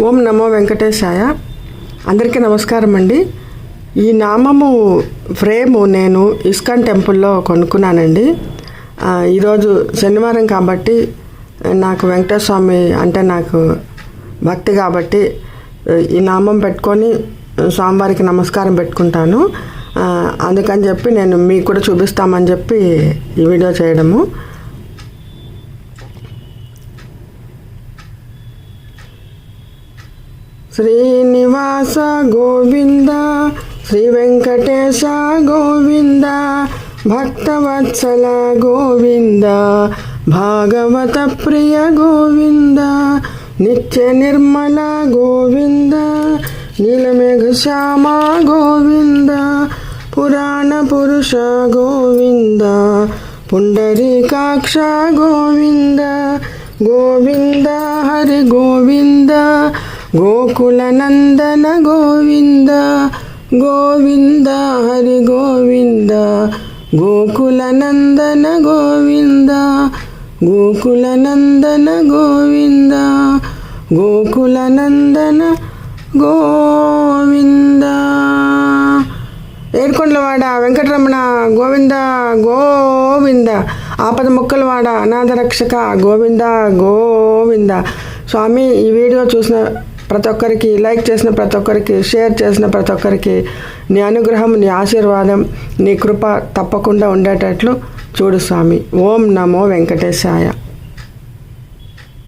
ఓం నమో వెంకటేశాయ. అందరికీ నమస్కారం అండి. ఈ నామము ఫ్రేము నేను ఇస్కాన్ టెంపుల్లో కొనుక్కున్నానండి. ఈరోజు శనివారం కాబట్టి నాకు వెంకటేశ్వర స్వామి అంటే నాకు భక్తి కాబట్టి ఈ నామం పెట్టుకొని స్వామివారికి నమస్కారం పెట్టుకుంటాను. అందుకని చెప్పి నేను మీకు కూడా చూపిస్తామని చెప్పి ఈ వీడియో చేయడము. శ్రీనివాస గోవింద, శ్రీ వెంకటేశ గోవింద, భక్తవత్సల గోవింద, భాగవత ప్రియ గోవింద, నిత్య నిర్మల గోవింద, నీలమేఘ శ్యామ గోవింద, పురాణ పురుష గోవింద, పుండరీకాక్ష గోవింద, గోవింద హరి గోవింద, గోకుల నందన గోవింద, గోవింద హరి గోవింద, గోకుల నందన గోవింద, గోకుల నందన గోవింద, గోకుల నందన గోవింద. ఏడుకొండలవాడ వెంకటరమణ గోవింద గోవింద, ఆపద ముక్కలవాడ అనాథరక్షక గోవింద గోవింద. స్వామి, ఈ వీడియో చూసిన ప్రతి ఒక్కరికి, లైక్ చేసిన ప్రతి ఒక్కరికి, షేర్ చేసిన ప్రతి ఒక్కరికి నీ అనుగ్రహం, నీ ఆశీర్వాదం, నీ కృప తప్పకుండా ఉండేటట్లు చూడు స్వామి. ఓం నమో వెంకటేశాయ.